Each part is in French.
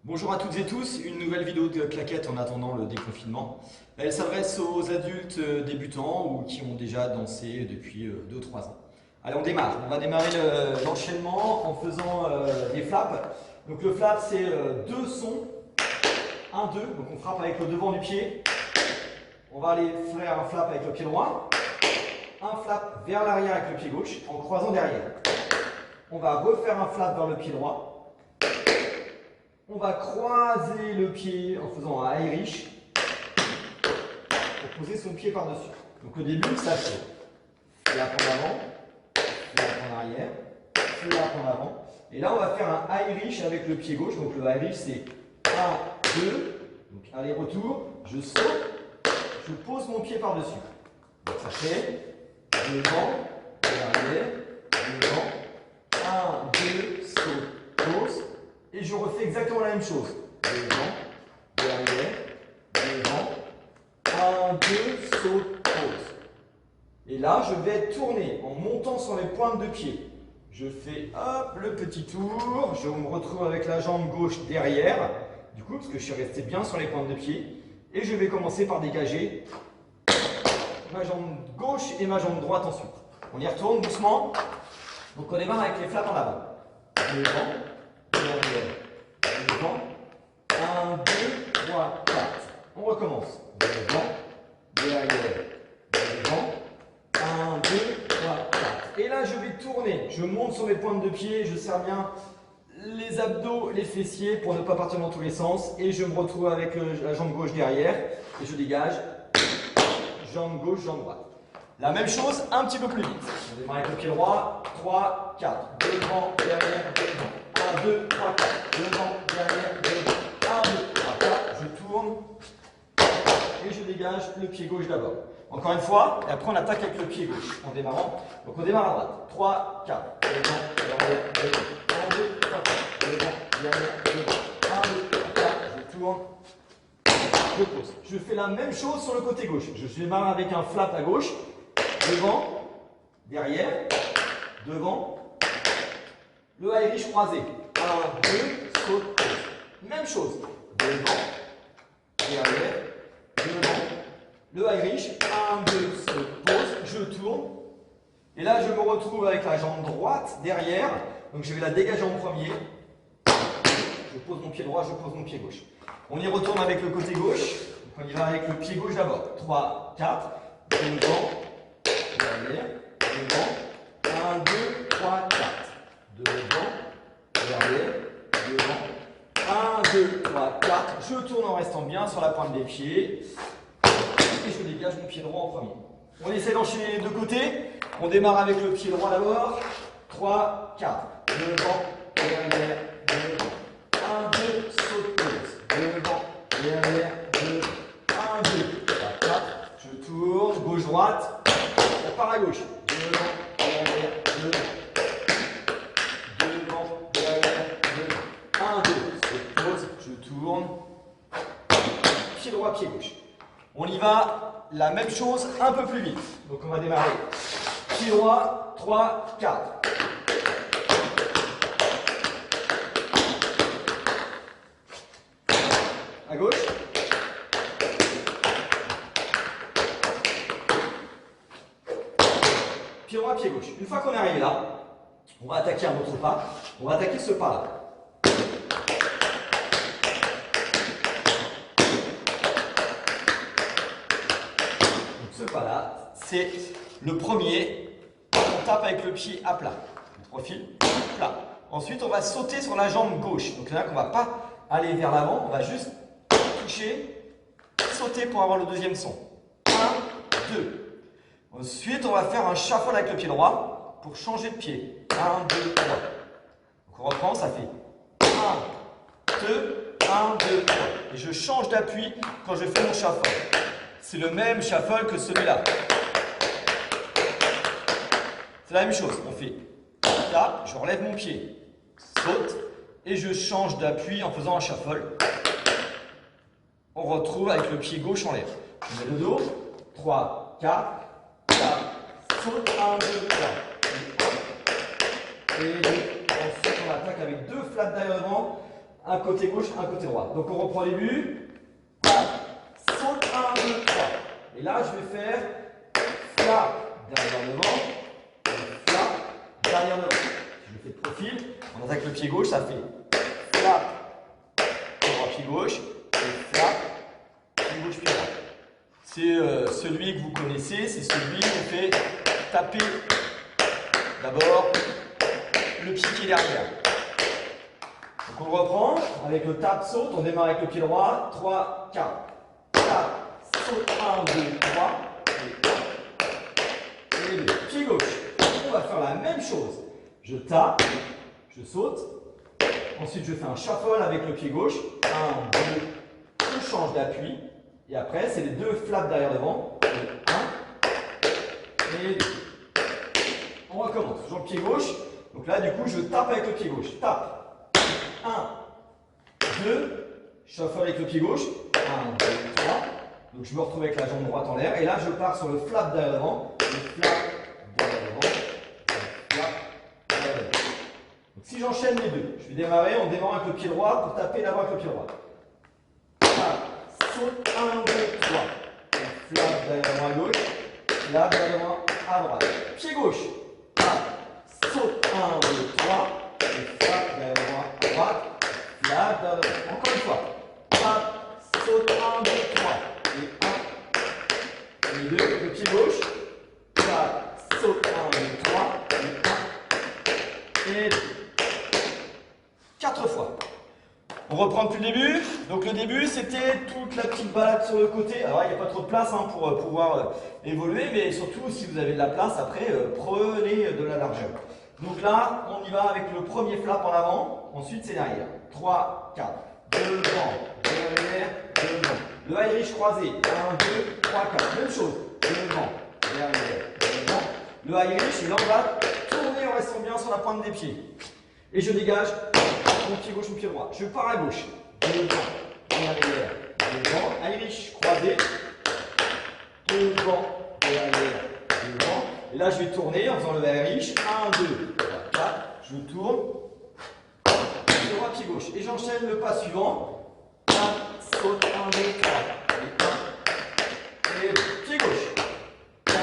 Bonjour à toutes et tous, une nouvelle vidéo de claquettes en attendant le déconfinement. Elle s'adresse aux adultes débutants ou qui ont déjà dansé depuis 2-3 ans. Allez, on démarre. On va démarrer l'enchaînement en faisant des flaps. Donc le flap, c'est deux sons, 1, 2. Donc on frappe avec le devant du pied. On va aller faire un flap avec le pied droit. Un flap vers l'arrière avec le pied gauche en croisant derrière. On va refaire un flap vers le pied droit. On va croiser le pied en faisant un Irish pour poser son pied par-dessus. Donc au début, ça fait flap en avant, flap en arrière, flap en avant. Et là, on va faire un Irish avec le pied gauche. Donc le Irish, c'est 1, 2. Donc aller-retour, je saute, je pose mon pied par-dessus. Donc ça fait devant, derrière, devant, 1, 2, saute, pose. Et je refais exactement la même chose. Devant, derrière, devant, 1, 2, saute, pose. Et là, je vais tourner en montant sur les pointes de pied. Je fais hop, le petit tour. Je me retrouve avec la jambe gauche derrière. Du coup, parce que je suis resté bien sur les pointes de pied. Et je vais commencer par dégager ma jambe gauche et ma jambe droite ensuite. On y retourne doucement. Donc on démarre avec les flaps en avant. Devant. Devant, 1, 2, 3, 4. On recommence. Devant, derrière, devant, 1, 2, 3, 4. Et là, je vais tourner. Je monte sur mes pointes de pied. Je serre bien les abdos, les fessiers pour ne pas partir dans tous les sens. Et je me retrouve avec la jambe gauche derrière. Et je dégage. Jambe gauche, jambe droite. La même chose, un petit peu plus vite. On démarre avec le pied droit. 3, 4. Devant, derrière, devant. 1, 2, 3, 4. Devant, derrière, devant. 1, 2, 3, 4. Je tourne. Et je dégage le pied gauche d'abord. Encore une fois, et après on attaque avec le pied gauche en démarrant. Donc on démarre à droite. 3, 4. Devant, derrière, devant. 1, 2, 3, 4. Devant, derrière, devant. 1, 2, 3, 4. Je tourne. Je pose. Je fais la même chose sur le côté gauche. Je démarre avec un flap à gauche. Devant, derrière, devant. Le Irish croisé. 1, 2, saute, pose. Même chose. Devant, derrière, devant. Le Irish. 1, 2, saute, pose. Je tourne. Et là, je me retrouve avec la jambe droite derrière. Donc, je vais la dégager en premier. Je pose mon pied droit, je pose mon pied gauche. On y retourne avec le côté gauche. Donc, on y va avec le pied gauche d'abord. 3, 4. Devant, derrière, devant. 1, 2, 3, 4. Devant, derrière, devant. 1, 2, 3, 4. Je tourne en restant bien sur la pointe des pieds. Et je dégage mon pied droit en premier. On essaie d'enchaîner les deux côtés. On démarre avec le pied droit d'abord. 3, 4. Devant, derrière, devant. 1, 2, saute, pose. Devant, derrière, devant. 1, 2, 3, 4. Je tourne. Gauche, droite. On part à gauche. Devant, derrière, devant. Pied droit, pied gauche. On y va, la même chose, un peu plus vite. Donc on va démarrer. Pied droit, 3, 4. À gauche. Pied droit, pied gauche. Une fois qu'on est arrivé là, on va attaquer un autre pas. On va attaquer ce pas-là. Ce pas-là, c'est le premier. On tape avec le pied à plat. Le profil plat. Ensuite, on va sauter sur la jambe gauche. Donc là, on ne va pas aller vers l'avant. On va juste toucher, sauter pour avoir le deuxième son. 1, 2. Ensuite, on va faire un shuffle avec le pied droit pour changer de pied. 1, 2, 3. Donc on reprend, ça fait 1, 2, 1, 2, 3. Et je change d'appui quand je fais mon shuffle. C'est le même shuffle que celui-là. C'est la même chose. On fait là, je relève mon pied, saute, et je change d'appui en faisant un shuffle. On retrouve avec le pied gauche en l'air. Je mets le dos. 3, 4, 4, saute, 1, 2, 3. Et ensuite, on attaque avec deux flaps derrière devant. un côté gauche, un côté droit. Donc on reprend le début. Saute 1, 2, 3. Et là, je vais faire flap derrière devant, flap derrière devant. Si je fais de profil, on attaque le pied gauche, ça fait flap, droit, pied gauche, et flap, pied gauche, pied droit. C'est celui que vous connaissez, c'est celui qui fait taper d'abord le pied qui est derrière. Donc on reprend avec le tap saute, on démarre avec le pied droit, 3, 4, tap, saute, 1, 2, 3, et 2, pied gauche. On va faire la même chose. Je tape, je saute, ensuite je fais un shuffle avec le pied gauche, 1, 2, je change d'appui, et après c'est les deux flaps derrière devant, 1 et 2. On recommence, toujours le pied gauche, donc là du coup je tape avec le pied gauche, tape. 1, 2, shuffle avec le pied gauche, 1, 2, 3. Donc je me retrouve avec la jambe droite en l'air. Et là je pars sur le flap derrière devant, le flap derrière devant, le flap derrière devant. Donc si j'enchaîne les deux, je vais démarrer, on démarre avec le pied droit pour taper d'abord avec le pied droit. Flap, saute, 1, 2, 3. Flap derrière devant à gauche, flap derrière devant à droite. Pied gauche, flap, saute, 1, 2, 3. Et flap derrière devant à droite. Là, encore une fois. Flap, saute, 1, 2, 3. Et 1, et 2, le pied gauche. Flap, saute, 1, 2, 3. Et 1, et 2. 4 fois. On reprend depuis le début. Donc le début, c'était toute la petite balade sur le côté. Alors il n'y a pas trop de place pour pouvoir évoluer, mais surtout si vous avez de la place, après, prenez de la largeur. Donc là, on y va avec le premier flap en avant, ensuite c'est derrière. 3, 4, devant, derrière, devant. Le Irish croisé, 1, 2, 3, 4. Même chose, devant, derrière, devant. Le Irish, et là on va tourner en restant bien sur la pointe des pieds. Et je dégage mon pied gauche, mon pied droit. Je pars à gauche, devant, derrière, devant. Irish croisé, devant, derrière, devant. Et là, je vais tourner en faisant le Irish. 1, 2, 3, 4. Je tourne. Pied droit, pied gauche. Et j'enchaîne le pas suivant. 1, saute, 1, 2, 3. Et 1. Et pied gauche. 1,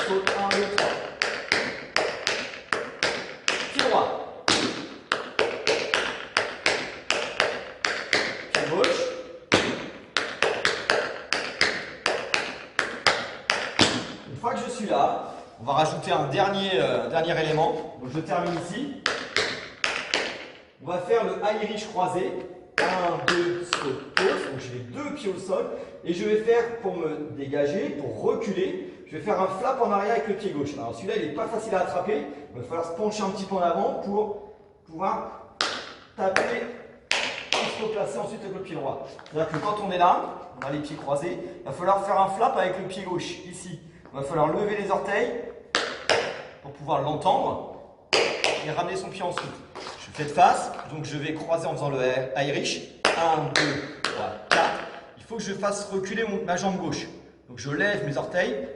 saute, 1, 2, 3. Pied droit. Pied gauche. Une fois que je suis là, on va rajouter un dernier élément. Donc je termine ici. On va faire le Irish croisé. 1, 2, saute, pause. Donc je mets deux pieds au sol. Et je vais faire, pour me dégager, pour reculer, je vais faire un flap en arrière avec le pied gauche. Alors celui-là, il n'est pas facile à attraper. Il va falloir se pencher un petit peu en avant pour pouvoir taper et se replacer ensuite avec le pied droit. C'est-à-dire que quand on est là, on a les pieds croisés, il va falloir faire un flap avec le pied gauche, ici. Il va falloir lever les orteils pour pouvoir l'entendre et ramener son pied ensuite. Je fais de face, donc je vais croiser en faisant le Irish. 1, 2, 3, 4. Il faut que je fasse reculer ma jambe gauche. Donc je lève mes orteils.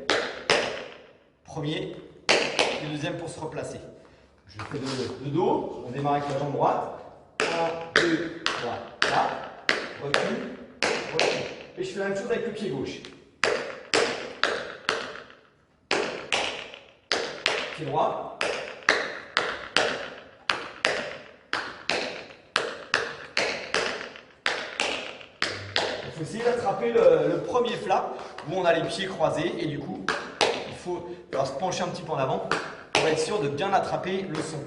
Premier et deuxième pour se replacer. Je fais de dos, on démarre avec la jambe droite. 1, 2, 3, 4. Recule, recule. Et je fais la même chose avec le pied gauche. Pied droit. Il faut essayer d'attraper le premier flap où on a les pieds croisés et du coup, il faut se pencher un petit peu en avant pour être sûr de bien attraper le son.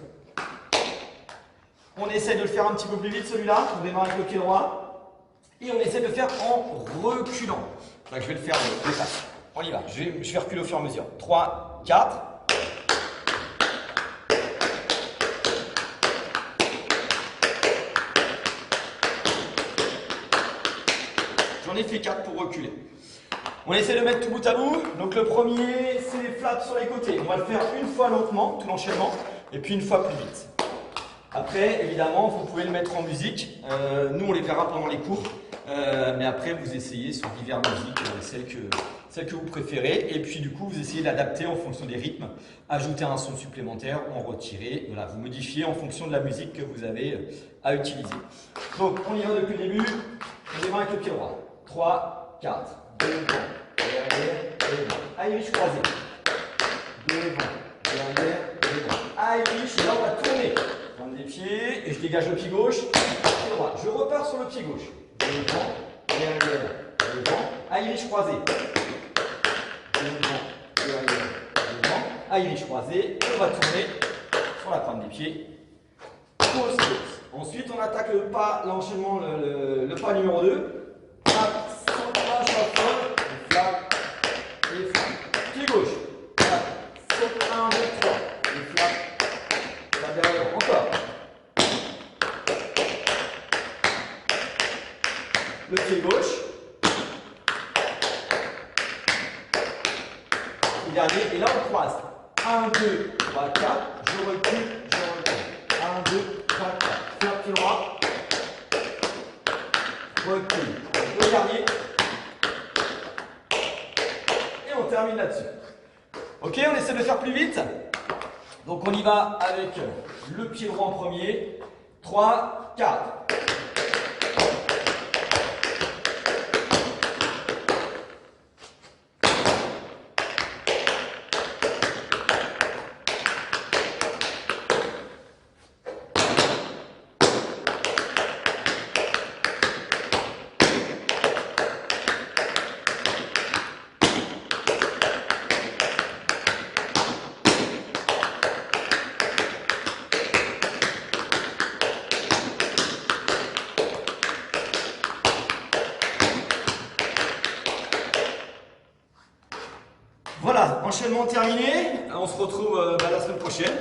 On essaie de le faire un petit peu plus vite celui-là. On démarre avec le pied droit et on essaie de le faire en reculant. Donc, je vais le faire de face. On y va. Je vais reculer au fur et à mesure. 3, 4. J'en ai fait 4 pour reculer. On essaie de mettre tout bout à bout. Donc le premier, c'est les flaps sur les côtés. On va le faire une fois lentement, tout l'enchaînement, et puis une fois plus vite. Après, évidemment, vous pouvez le mettre en musique. Nous, on les verra pendant les cours. Mais après, vous essayez sur diverses musiques, celle que vous préférez. Et puis, du coup, vous essayez d'adapter en fonction des rythmes. Ajouter un son supplémentaire, en retirer. Voilà, vous modifiez en fonction de la musique que vous avez à utiliser. Donc, on y va depuis le début. On démarre avec le pied droit. 3, 4. Devant, derrière, devant. Irish croisé. Devant, derrière, devant. Irish, et là on va tourner. Pointe des pieds, et je dégage le pied gauche, pied droit. Je repars sur le pied gauche. Devant, derrière, devant. Irish croisé. Devant, derrière, devant. Irish croisé. On va tourner sur la pointe des pieds. Pause, pause. Ensuite, on attaque le pas, l'enchaînement, le pas numéro 2. Flap, sans pas, sol, flap et flap. Pied gauche. Flap, saute 1, 2, 3. Et flap. Flap derrière. Encore. Le pied gauche. Et dernier. Et là, on croise. 1, 2, 3, 4. Je recule, je recule. 1, 2, 3, 4. Flap pied droit. Recule. Le dernier. Et on termine là-dessus. Ok, on essaie de faire plus vite. Donc on y va avec le pied droit en premier. 3, 4. Voilà, enchaînement terminé. On se retrouve la semaine prochaine.